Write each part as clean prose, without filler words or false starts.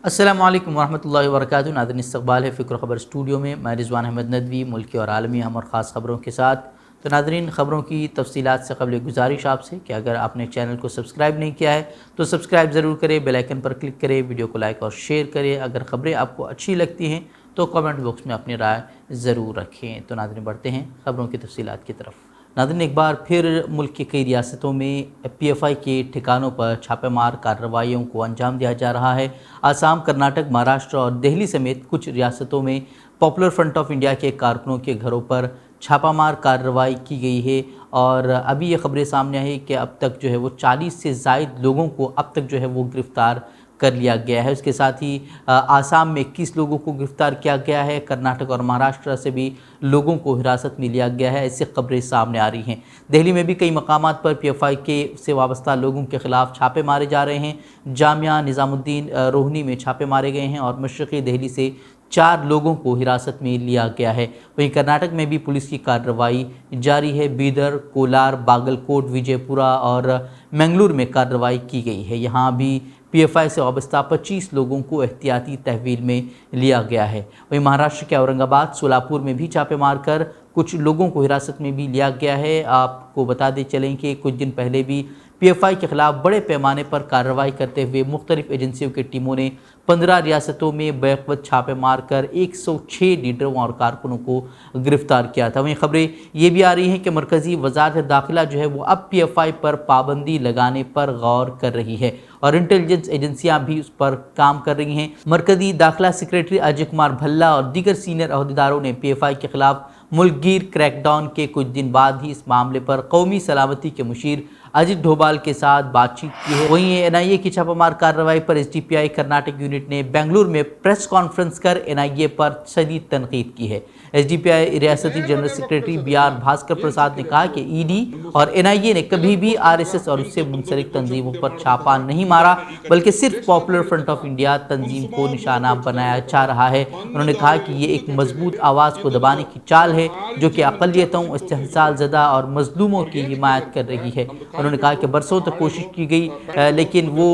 अस्सलामु अलैकुम वरहमतुल्लाहि वबरकातुहू। नाज़रीन, इस्तक़बाल है फ़िक्र ख़बर स्टूडियो में। मैं रिज़वान अहमद नदवी मुल्की और आलमी अहम और ख़ास ख़बरों के साथ। तो नाज़रीन, ख़बरों की तफ़सीलात से क़बल गुजारिश आपसे कि अगर आपने चैनल को सब्सक्राइब नहीं किया है तो सब्सक्राइब ज़रूर करें, बेल आइकन पर क्लिक करें, वीडियो को लाइक और शेयर करें। अगर ख़बरें आपको अच्छी लगती हैं तो कमेंट बॉक्स में अपनी राय ज़रूर रखें। तो नाज़रीन, बढ़ते हैं ख़बरों की तफ़सीलात की तरफ। नाज़रीन, एक बार फिर मुल्क की कई रियासतों में PFI के ठिकानों पर छापेमार कार्रवाइयों को अंजाम दिया जा रहा है। आसाम, कर्नाटक, महाराष्ट्र और दिल्ली समेत कुछ रियासतों में पॉपुलर फ्रंट ऑफ इंडिया के कारकुनों के घरों पर छापामार कार्रवाई की गई है। और अभी ये ख़बरें सामने आई कि अब तक जो है वो 40 से ज़ायद लोगों को अब तक जो है वो गिरफ़्तार कर लिया गया है। उसके साथ ही आसाम में 21 लोगों को गिरफ़्तार किया गया है। कर्नाटक और महाराष्ट्र से भी लोगों को हिरासत में लिया गया है। ऐसी खबरें सामने आ रही हैं। दिल्ली में भी कई मकामात पर PFI के से वाबस्ता लोगों के ख़िलाफ़ छापे मारे जा रहे हैं। जामिया निज़ामुद्दीन रोहनी में छापे मारे गए हैं और मशरक़ी दिल्ली से 4 लोगों को हिरासत में लिया गया है। वहीं कर्नाटक में भी पुलिस की कार्रवाई जारी है। बीदर, कोलार, बागलकोट, विजयपुरा और मंगलूर में कार्रवाई की गई है। यहाँ भी PFI से वाबस्ता 25 लोगों को एहतियाती तहवील में लिया गया है। वहीं महाराष्ट्र के औरंगाबाद, सोलापुर में भी छापे मारकर कुछ लोगों को हिरासत में भी लिया गया है। आपको बता दें चलें कि कुछ दिन पहले भी PFI के ख़िलाफ़ बड़े पैमाने पर कार्रवाई करते हुए मुख्तलिफ़ एजेंसियों की टीमों ने 15 रियासतों में बैकवत छापे मारकर 106 लीडरों और कारकुनों को गिरफ़्तार किया था। वहीं ख़बरें ये भी आ रही हैं कि मरकज़ी वज़ारत दाखिला जो है वो अब PFI पर पाबंदी लगाने पर गौर कर रही है और इंटेलिजेंस एजेंसियां भी उस पर काम कर रही हैं। मरकज़ी दाखिला सेक्रेटरी अजय कुमार भल्ला और दीगर सीनियर अहदेदारों ने PFI के ख़िलाफ़ मुल्कगीर क्रैकडाउन के कुछ दिन बाद ही इस मामले पर कौमी सलामती के मुशीर अजित डोभाल के साथ बातचीत की है। वहीं NIA की छापामार कार्रवाई पर SDPI कर्नाटक यूनिट ने बेंगलुरु में प्रेस कॉन्फ्रेंस कर NIA पर शदीद तनकीद की है। SDPI रियासती जनरल सेक्रेटरी BR भास्कर प्रसाद ने कहा कि ED और NIA ने कभी भी RSS और उससे मुंसलिक तंजीमों पर छापा नहीं मारा, बल्कि सिर्फ पॉपुलर फ्रंट ऑफ इंडिया तंजीम को निशाना बनाया जा रहा है। उन्होंने कहा कि ये एक मजबूत आवाज़ को दबाने की चाल है जो कि अक़लियतों, इस्तेहसाल ज़दा और मज़लूमों की हिमायत कर रही है। उन्होंने कहा कि बरसों तक कोशिश की गई लेकिन वो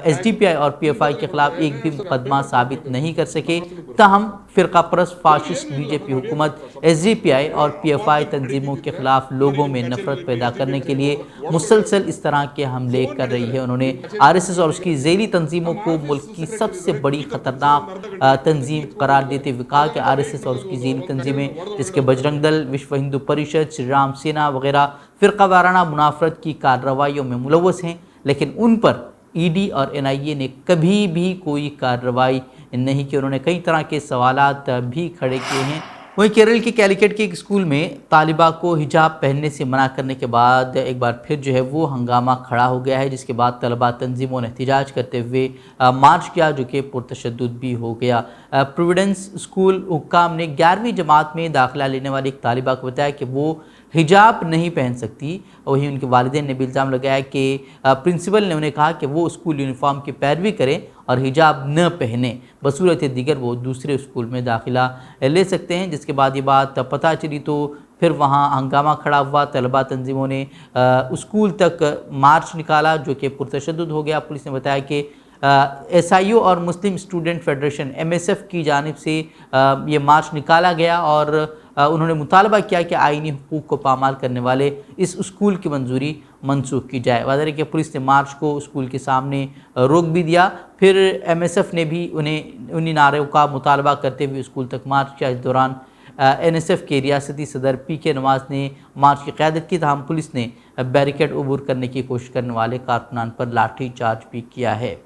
SDPI और PFI के ख़िलाफ़ एक भी मुकदमा साबित नहीं कर सके। ताहम फ़िरका परस्त फाशिस्ट BJP हुकूमत SDPI और PFI तंजीमों के ख़िलाफ़ लोगों में नफ़रत पैदा करने के लिए मुसलसल इस तरह के हमले कर रही है। उन्होंने RSS और उसकी ज़ैली तंजीमों को मुल्क की सबसे बड़ी ख़तरनाक तंजीम करार देते हुए कहा कि RSS और उसकी ज़ैली तंजीमें जिसके बजरंग दल, विश्व हिंदू परिषद, श्री राम सेना वगैरह फ़िरका वाराना मुनाफरत की कार्रवाइयों में मुलव्वस हैं, लेकिन उन पर ED और NIA ने कभी भी कोई कार्रवाई नहीं की। उन्होंने कई तरह के सवालात भी खड़े किए हैं। वहीं केरल के कैलिकट के एक स्कूल में तालिबा को हिजाब पहनने से मना करने के बाद एक बार फिर जो है वो हंगामा खड़ा हो गया है, जिसके बाद तलबा तंजीमों ने एहतजाज करते हुए मार्च किया जो कि पुरतशद्दुद भी हो गया। प्रोविडेंस स्कूल हुक्काम ने 11वीं जमात में दाखिला लेने वाली एक तालिबा को बताया कि वो हिजाब नहीं पहन सकती। वहीं उनके वालिदैन ने भी इल्ज़ाम लगाया कि प्रिंसिपल ने उन्हें कहा कि वो स्कूल यूनिफॉर्म की पैरवी करें और हिजाब न पहने, बसूरत दीगर वो दूसरे स्कूल में दाखिला ले सकते हैं। जिसके बाद ये बात पता चली तो फिर वहाँ हंगामा खड़ा हुआ। तलबा तंजीमों ने स्कूल तक मार्च निकाला जो कि पुरतशद्दुद हो गया। पुलिस ने बताया कि SIO और मुस्लिम स्टूडेंट फेडरेशन MSF की जानिब से ये मार्च निकाला गया और उन्होंने मुतालबा किया कि आईनी हुकूक को पामाल करने वाले इस स्कूल की मंजूरी मनसूख की जाए। वाज़ह है कि पुलिस ने मार्च को स्कूल के सामने रोक भी दिया। फिर MSF ने भी उन्हीं नारों का मुतालबा करते हुए स्कूल तक मार्च किया। इस दौरान NSF के रियासती सदर PK नवाज़ ने मार्च की क़यादत की, तमाम पुलिस ने बैरिकेड अबूर करने की कोशिश करने वाले कारकुनान पर लाठी चार्ज भी किया है।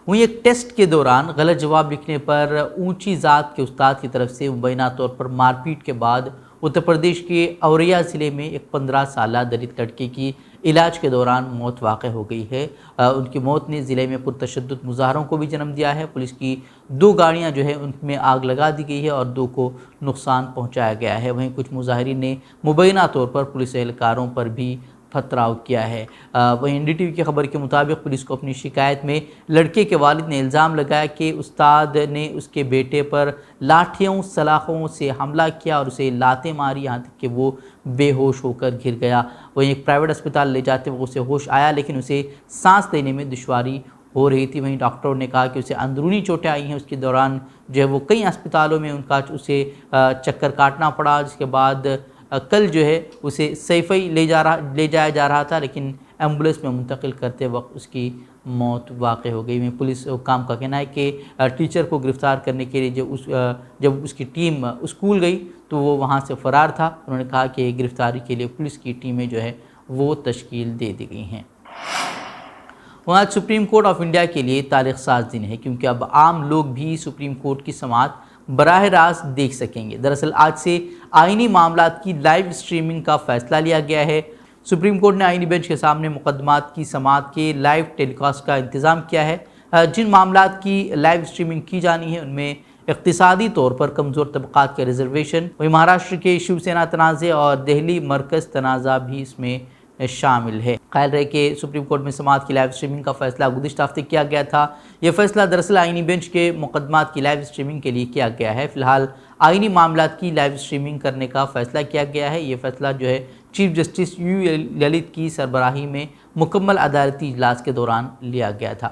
वहीं एक टेस्ट के दौरान गलत जवाब लिखने पर ऊंची ज़ात के उस्ताद की तरफ से मुबैना तौर पर मारपीट के बाद उत्तर प्रदेश के औरैया ज़िले में एक 15 साला दलित लड़के की इलाज के दौरान मौत वाक़ई हो गई है। उनकी मौत ने ज़िले में पुरतशद्दुद मुज़ाहरों को भी जन्म दिया है। पुलिस की 2 गाड़ियां जो है उनमें आग लगा दी गई है और 2 को नुकसान पहुंचाया गया है। वहीं कुछ मुज़ाहिरीन ने मुबैना तौर पर पुलिस एहलकारों पर भी पथराव किया है। वहीं NDTV की खबर के मुताबिक पुलिस को अपनी शिकायत में लड़के के वालिद ने इल्ज़ाम लगाया कि उस्ताद ने उसके बेटे पर लाठियों सलाखों से हमला किया और उसे लातें मारी, यहाँ तक कि वो बेहोश होकर गिर गया। वहीं एक प्राइवेट अस्पताल ले जाते वक्त उसे होश आया, लेकिन उसे सांस लेने में दुश्वारी ہو رہی تھی۔ وہیں ڈاکٹروں نے کہا کہ اسے اندرونی چوٹیں آئی ہیں، اس کے دوران جو ہے وہ کئی اسپتالوں میں اسے چکر کاٹنا پڑا، جس کے بعد کل جو ہے اسے سیفئی لے جایا جا رہا تھا، لیکن ایمبولینس میں منتقل کرتے وقت اس کی موت واقع ہو گئی۔ پولیس حکام کا کہنا ہے کہ ٹیچر کو گرفتار کرنے کے لیے جب اس کی ٹیم اسکول گئی تو وہ وہاں سے فرار تھا۔ انہوں نے کہا کہ گرفتاری کے لیے پولیس کی ٹیمیں جو ہے وہ تشکیل دے دی گئی ہیں۔ آج سپریم کورٹ آف انڈیا کے لیے تاریخ ساز دن ہے، کیونکہ اب عام لوگ بھی سپریم کورٹ کی سماعت براہ راست دیکھ سکیں گے۔ دراصل آج سے آئینی معاملات کی لائیو سٹریمنگ کا فیصلہ لیا گیا ہے۔ سپریم کورٹ نے آئینی بینچ کے سامنے مقدمات کی سماعت کے لائیو ٹیلی کاسٹ کا انتظام کیا ہے۔ جن معاملات کی لائیو سٹریمنگ کی جانی ہے ان میں اقتصادی طور پر کمزور طبقات کے ریزرویشن، وہی مہاراشٹر کے شیو سینا تنازع اور دہلی مرکز تنازع بھی اس میں شامل ہے۔ قائل رہے کہ سپریم کورٹ میں سماعت کی لائیو سٹریمنگ کا فیصلہ گزشتہ ہفتے کیا گیا تھا۔ یہ فیصلہ دراصل آئینی بینچ کے مقدمات کی لائیو سٹریمنگ کے لیے کیا گیا ہے۔ فی الحال آئینی معاملات کی لائیو سٹریمنگ کرنے کا فیصلہ کیا گیا ہے۔ یہ فیصلہ جو ہے چیف جسٹس یو للت کی سربراہی میں مکمل عدالتی اجلاس کے دوران لیا گیا تھا۔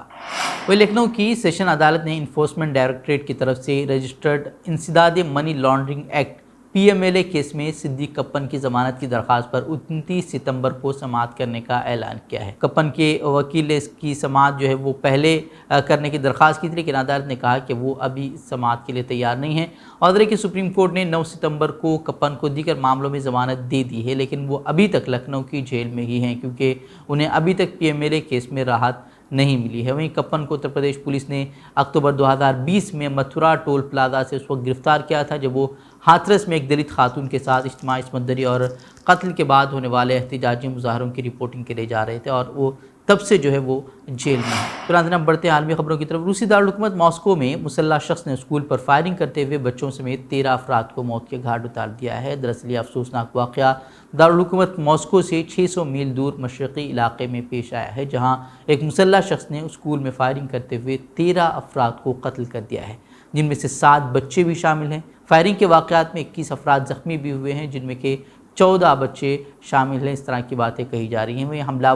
وہی لکھنؤ کی سیشن عدالت نے انفورسمنٹ ڈائریکٹوریٹ کی طرف سے رجسٹرڈ انسداد money laundering act PMLA case میں صدیق کپن کی ضمانت کی درخواست پر 29 ستمبر کو سماعت کرنے کا اعلان کیا ہے۔ کپن کے وکیل نے اس کی سماعت جو ہے وہ پہلے کرنے کی درخواست کی تھی، لیکن عدالت نے کہا کہ وہ ابھی سماعت کے لیے تیار نہیں ہے۔ اور کہ سپریم کورٹ نے 9 ستمبر کو کپن کو دیگر معاملوں میں ضمانت دے دی ہے، لیکن وہ ابھی تک لکھنؤ کی جیل میں ہی ہیں، کیونکہ انہیں ابھی تک PMLA کیس میں راحت نہیں ملی ہے۔ وہیں کپن کو اتر پردیش پولیس نے اکتوبر 2020 میں متھرا ٹول پلازا سے اس وقت گرفتار کیا تھا جب وہ ہاتھرس میں ایک دلت خاتون کے ساتھ اجتماعی عصمت دری اور قتل کے بعد ہونے والے احتجاجی مظاہروں کی رپورٹنگ کے لیے جا رہے تھے، اور وہ تب سے جو ہے وہ جیل میں ہے۔ ترنت ہم بڑھتے ہیں عالمی خبروں کی طرف۔ روسی دارالحکومت ماسکو میں مسلح شخص نے اسکول پر فائرنگ کرتے ہوئے بچوں سمیت 13 افراد کو موت کے گھاٹ اتار دیا ہے۔ دراصل یہ افسوسناک واقعہ دارالحکومت ماسکو سے 600 میل دور مشرقی علاقے میں پیش آیا ہے، جہاں ایک مسلح شخص نے اسکول میں فائرنگ کرتے ہوئے 13 افراد کو قتل کر دیا ہے، جن میں سے 7 بچے بھی شامل ہیں۔ فائرنگ کے واقعات میں 21 افراد زخمی بھی ہوئے ہیں، جن میں کہ 14 بچے شامل ہیں۔ اس طرح کی باتیں کہی جا رہی ہیں۔ وہ حملہ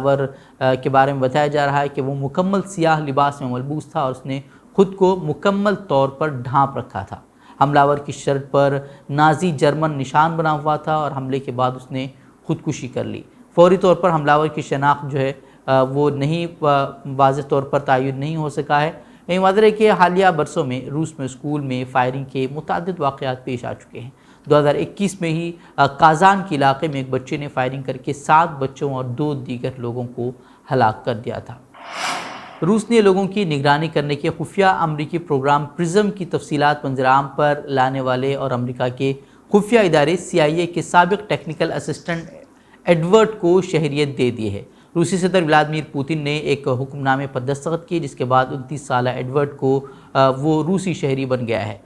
کے بارے میں بتایا جا رہا ہے کہ وہ مکمل سیاہ لباس میں ملبوس تھا اور اس نے خود کو مکمل طور پر ڈھانپ رکھا تھا۔ حملہ کی شرٹ پر نازی جرمن نشان بنا ہوا تھا اور حملے کے بعد اس نے خودکشی کر لی۔ فوری طور پر حملہ کی شناخت جو ہے وہ نہیں واضح طور پر تعین نہیں ہو سکا ہے۔ واضح ہے کہ حالیہ برسوں میں روس میں اسکول میں فائرنگ کے متعدد واقعات پیش آ چکے ہیں۔ 2021 میں ہی کازان کے علاقے میں ایک بچے نے فائرنگ کر کے 7 بچوں اور 2 دیگر لوگوں کو ہلاک کر دیا تھا۔ روس نے لوگوں کی نگرانی کرنے کے خفیہ امریکی پروگرام پرزم کی تفصیلات منظر عام پر لانے والے اور امریکہ کے خفیہ ادارے CIA کے سابق ٹیکنیکل اسسٹنٹ ایڈورڈ کو شہریت دے دی ہے۔ روسی صدر ولادیمیر پوتن نے ایک حکم نامے پر دستخط کیے، جس کے بعد 29 سالہ ایڈورڈ کو وہ روسی شہری بن گیا ہے۔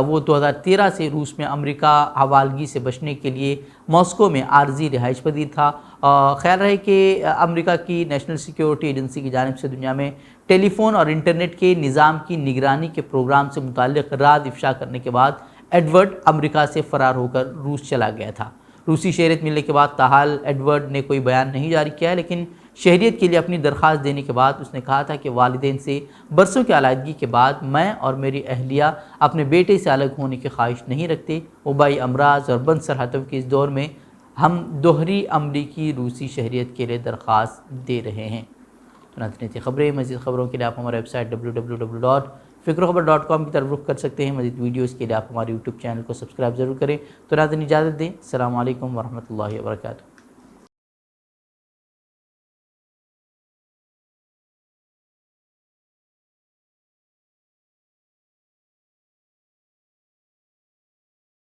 وہ 2013 سے روس میں امریکہ حوالگی سے بچنے کے لیے ماسکو میں عارضی رہائش پذیر تھا۔ خیال رہے کہ امریکہ کی نیشنل سیکیورٹی ایجنسی کی جانب سے دنیا میں ٹیلی فون اور انٹرنیٹ کے نظام کی نگرانی کے پروگرام سے متعلق راز افشا کرنے کے بعد ایڈورڈ امریکہ سے فرار ہو کر روس چلا گیا تھا۔ روسی شہریت ملنے کے بعد تاحال ایڈورڈ نے کوئی بیان نہیں جاری کیا ہے، لیکن شہریت کے لیے اپنی درخواست دینے کے بعد اس نے کہا تھا کہ والدین سے برسوں کی علیحدگی کے بعد میں اور میری اہلیہ اپنے بیٹے سے الگ ہونے کی خواہش نہیں رکھتے۔ وبائی امراض اور بند سرحدوں کے اس دور میں ہم دوہری امریکی روسی شہریت کے لیے درخواست دے رہے ہیں۔ تھی خبریں۔ مزید خبروں کے لیے آپ ہمارے ویب سائٹ www.fikroخبر.com کی طرف رخ کر سکتے ہیں۔ مزید ویڈیوز کے لیے آپ ہمارے YouTube چینل کو سبسکرائب ضرور کریں۔ تو ناظرین اجازت دیں۔ السلام علیکم ورحمۃ اللہ وبرکاتہ۔